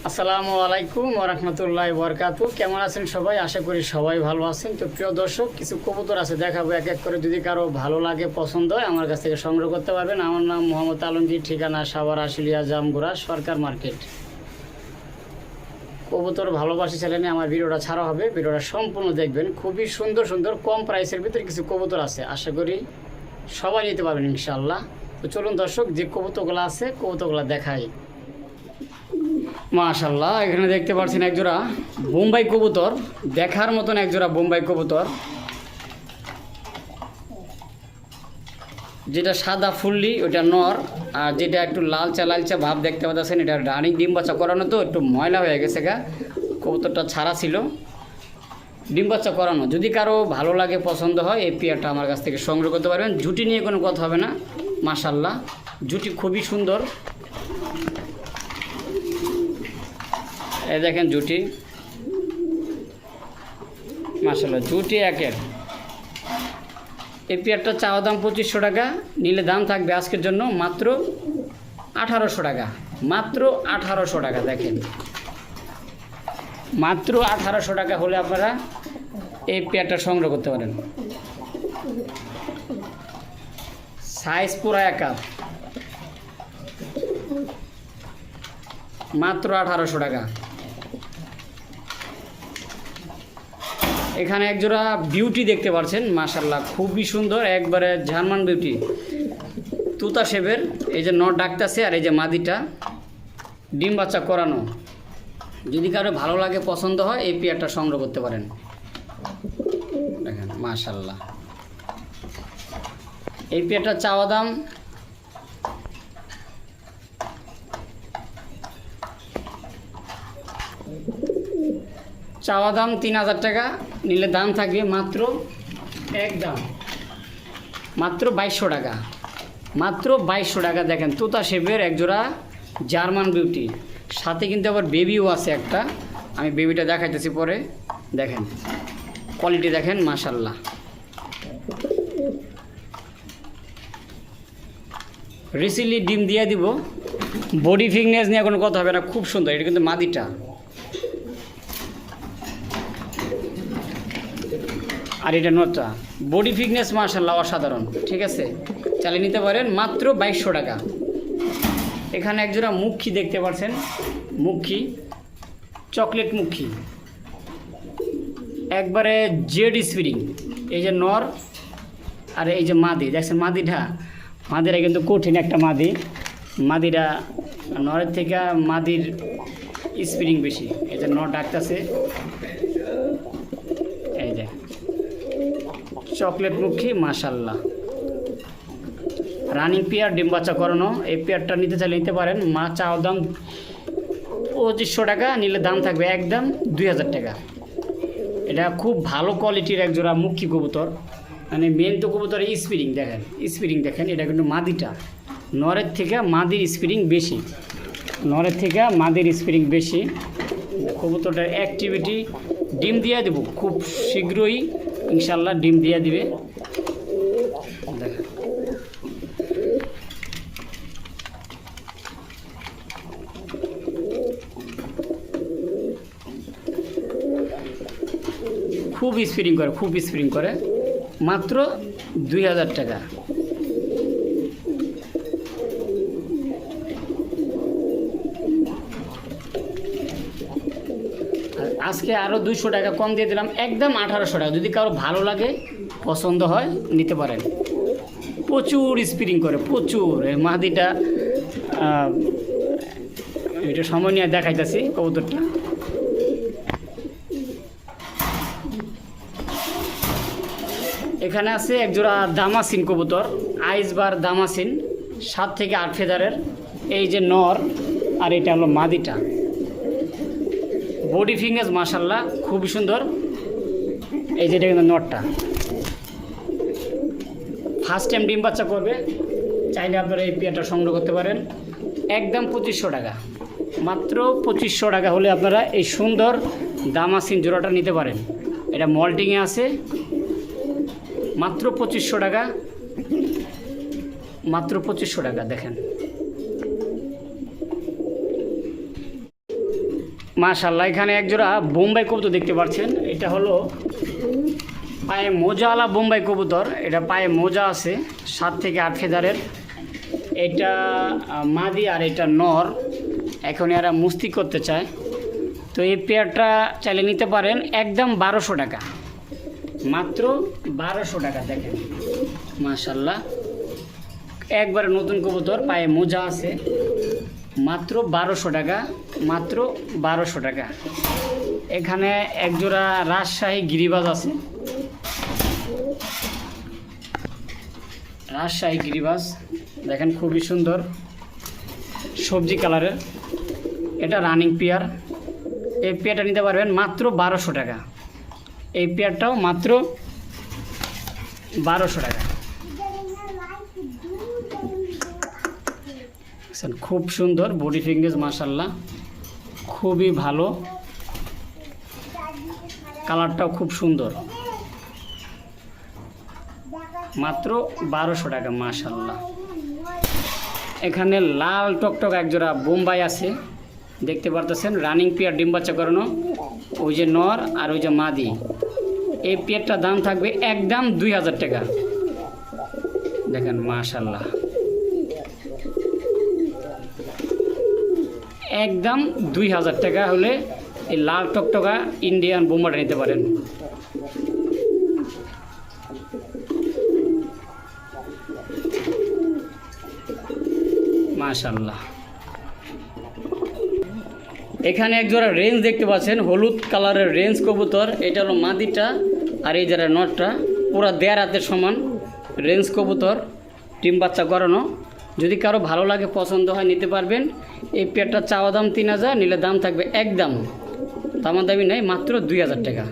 আসসালামু আলাইকুম ওয়া রাহমাতুল্লাহি ওয়া বারাকাতুহু। কেমন আছেন সবাই? আশা করি সবাই ভালো আছেন। তো প্রিয় দর্শক, কিছু কবুতর আছে দেখাবো এক এক করে। যদি কারো ভালো লাগে, পছন্দ হয়, আমার কাছ থেকে সংগ্রহ করতে পারবেন। আমার নাম মোহাম্মদ আলমগীর, ঠিকানা সাভার আশুলিয়া জামগুড়া সরকার মার্কেট। কবুতর ভালোবাসি চ্যানেলে আমার ভিডিওটা ছাড়া হবে, ভিডিওটা সম্পূর্ণ দেখবেন। খুবই সুন্দর সুন্দর কম প্রাইসের ভিতরে কিছু কবুতর আছে, আশা করি সবাই নিতে পারবেন ইনশাআল্লাহ। তো চলুন দর্শক, যে কবুতরগুলো আছে কবুতরগুলো দেখাই। মাশাআল্লাহ, এখানে দেখতে পাচ্ছেন একজোড়া বোম্বাই কবুতর, দেখার মতন একজোড়া বোম্বাই কবুতর, যেটা সাদা ফুললি ওটা নর, আর যেটা একটু লালচা লালচা ভাব দেখতে পাচ্ছেন এটা রানিং। ডিম বাচ্চা করানো, তো একটু ময়লা হয়ে গেছে গা, কবুতরটা ছাড়া ছিল, ডিম বাচ্চা করানো। যদি কারো ভালো লাগে, পছন্দ হয়, এই পেয়ারটা আমার কাছ থেকে সংগ্রহ করতে পারবেন। জুটি নিয়ে কোনো কথা হবে না। মাশাআল্লাহ, জুটি খুবই সুন্দর। এই দেখেন জুটি, মাশাআল্লাহ, জুটি একের। এই পেয়ারটা চাওয়া দাম 2500 টাকা, নিলে দাম থাকবে আজকের জন্য মাত্র 1800 টাকা। মাত্র 1800 টাকা। দেখেন, মাত্র 1800 টাকা হলে আপনারা এই পেয়ারটা সংগ্রহ করতে পারেন। সাইজ পুরা একা, মাত্র 1800 টাকা। এখানে একজোড়া বিউটি দেখতে পাচ্ছেন, মাশাআল্লাহ, খুবই সুন্দর, একবারে জার্মান বিউটি, তুতা শেপের। এই যে নর ডাকতেছে, আর এই যে মাদিটা ডিম বাচ্চা করানো। যদি কারো ভালো লাগে, পছন্দ হয়, এই পেয়ারটা সংগ্রহ করতে পারেন। দেখেন মাশাআল্লাহ, এই পেয়ারটা চাওয়া দাম চাওয়া দাম 3000 টাকা, নিলে দাম থাকবে মাত্র একদম মাত্র 2200 টাকা। মাত্র 2200 টাকা। দেখেন তুতা শেপের একজোড়া জার্মান বিউটি, সাথে কিন্তু আবার বেবিও আছে একটা, আমি বেবিটা দেখাইতেছি পরে। দেখেন কোয়ালিটি, দেখেন মাশাআল্লাহ। রিসেন্টলি ডিম দিয়ে দিব, বডি ফিটনেস নিয়ে কোনো কথা হবে না, খুব সুন্দর। এটা কিন্তু মাদিটা, আর এটা নটা। বডি ফিটনেস মাশাআল্লাহ অসাধারণ, ঠিক আছে, চালিয়ে নিতে পারেন মাত্র 2200 টাকা। এখানে একজোড়া মুখী দেখতে পাচ্ছেন, মুখী, চকলেট মুখী, একবারে জেড স্প্রিং। এই যে নর, আর এই যে মাদি, দেখছেন মাদিরা কিন্তু কঠিন একটা মাদি। মাদিরা নরের থেকে মাদির স্প্রিং বেশি। এই যে নর ডাকতেছে, এই যে চকলেট মুখী, মাশাআল্লাহ, রানিং পেয়ার, ডিম বাচ্চা করানো। এই পেয়ারটা নিতে চাইলে নিতে পারেন। চাওয়া দাম 2500 টাকা, নিলে দাম থাকবে একদম 2000 টাকা। এটা খুব ভালো কোয়ালিটির একজোড়া মুখী কবুতর, মানে মেন তো কবুতর স্প্রিং। দেখেন স্প্রিং, দেখেন এটা কিন্তু মাদিটা, নরের থেকে মাদির স্প্রিং বেশি, নরের থেকে মাদির স্প্রিং বেশি। কবুতরটার অ্যাক্টিভিটি, ডিম দিয়ে দেবো খুব শীঘ্রই ইনশাল্লাহ, ডিম দিয়ে দিবে। দেখেন খুব স্প্রিং করে, খুব স্প্রিং করে। মাত্র 2000 টাকা। আজকে আরও 200 টাকা কম দিয়ে দিলাম, একদম 1800 টাকা। যদি কারো ভালো লাগে, পছন্দ হয়, নিতে পারেন। প্রচুর স্প্রিং করে, প্রচুর। মাদিটা এটা সময় নিয়ে দেখাইতেছি কবুতরটা। এখানে আছে একজোড়া দামাসিন কবুতর, আইসবার দামাসিন, 7 থেকে 8 ফেদারের। এই যে নর, আর এটা হলো মাদিটা। বডি ফিটনেস মাশাআল্লাহ খুবই সুন্দর। এই যেটা কিন্তু নটটা, ফার্স্ট টাইম ডিম বাচ্চা করবে, চাইলে আপনারা এই পেয়ারটা সংগ্রহ করতে পারেন। একদম 2500 টাকা। মাত্র 2500 টাকা হলে আপনারা এই সুন্দর দামাসিন জোড়াটা নিতে পারেন। এটা মল্টিংয়ে আছে, মাত্র 2500 টাকা। মাত্র 2500 টাকা। দেখেন মাশাআল্লাহ, এখানে একজোড়া বোম্বাই কবুতর দেখতে পাচ্ছেন। এটা হলো পায়ে মোজাওয়ালা বোম্বাই কবুতর। এটা পায়ে মোজা আছে 7 থেকে 8 ফেদারের। এটা মাদি আর এটা নর। এখন এরা মুস্তি করতে চায়, তো এই পেয়ারটা চাইলে নিতে পারেন একদম 1200 টাকা, মাত্র 1200 টাকা। দেখেন মাশাআল্লাহ, একবারে নতুন কবুতর, পায়ে মোজা আছে, মাত্র 1200 টাকা, মাত্র 1200 টাকা। এখানে একজোড়া রাজশাহী গিরিবাজ আছে, রাজশাহী গিরিবাজ দেখেন খুবই সুন্দর, সবজি কালারের। এটা রানিং পেয়ার। এই পেয়ারটা নিতে পারবেন মাত্র 1200 টাকা। এই পেয়ারটাও মাত্র 1200 টাকা। খুব সুন্দর বডি ফিঙ্গেজ, মাশাআল্লাহ খুবই ভালো, কালারটাও খুব সুন্দর, মাত্র 1200 টাকা। মাশাআল্লাহ, এখানে লাল টকটক একজোড়া বোম্বাই আছে, দেখতে পারতেছেন, রানিং পেয়ার, ডিম বাচ্চা করানো। ওই যে নর আর ওই যে মাদি। এই পেয়ারটার দাম থাকবে একদম 2000 টাকা। দেখেন মাশাআল্লাহ, একদম 2000 টাকা হলে এই লাল টকটকা ইন্ডিয়ান বোম্বাটা নিতে পারেন। মাশাআল্লাহ, এখানে একজোড়া রেঞ্জ দেখতে পাচ্ছেন, হলুদ কালারের রেঞ্জ কবুতর। এটা হলো মাদিটা আর এই যারা নটটা, পুরা 1.5 হাতের সমান রেঞ্জ কবুতর, ডিম বাচ্চা করানো। যদি কারো ভালো লাগে, পছন্দ হয়, নিতে পারবেন। এই পেয়ারটা চাওয়া দাম 3000, নিলে দাম থাকবে একদম দামাদামি নেই, মাত্র 2000 টাকা।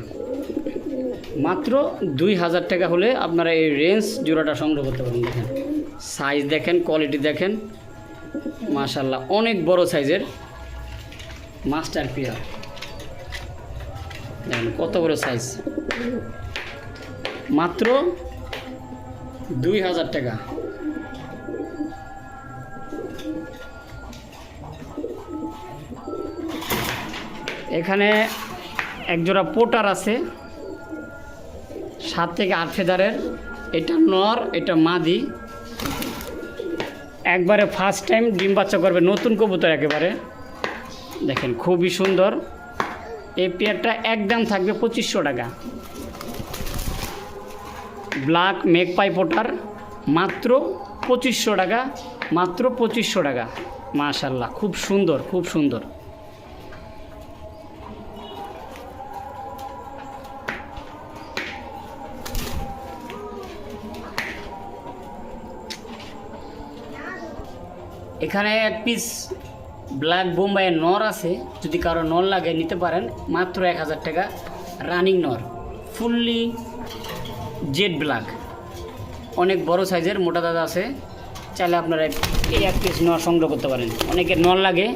মাত্র 2000 টাকা হলে আপনারা এই রেঞ্জ জোড়াটা সংগ্রহ করতে পারেন। দেখেন সাইজ দেখেন, কোয়ালিটি দেখেন, মাশাআল্লাহ অনেক বড় সাইজের মাস্টার পেয়ার। দেখেন কত বড় সাইজ, মাত্র 2000 টাকা। এখানে একজোড়া পোটার আছে 7 থেকে 8 ফেদারের। এটা নর, এটা মাদি। একবারে ফার্স্ট টাইম ডিম বাচ্চা করবে, নতুন কবুতর একেবারে। দেখেন খুবই সুন্দর। এই পেয়ারটা একদম থাকবে 2500 টাকা। ব্ল্যাক মেঘপাই পোটার, মাত্র 2500 টাকা, মাত্র 2500 টাকা। মাশাআল্লাহ খুব সুন্দর, খুব সুন্দর। এখানে এক পিস ব্ল্যাক বোম্বাইয়ের নর আছে, যদি কারো নর লাগে নিতে পারেন, মাত্র 1000 টাকা। রানিং নর, ফুললি জেড ব্ল্যাক, অনেক বড় সাইজের, মোটা দাদা আছে। চাইলে আপনারা এই এক পিস নর সংগ্রহ করতে পারেন। অনেকের নর লাগে,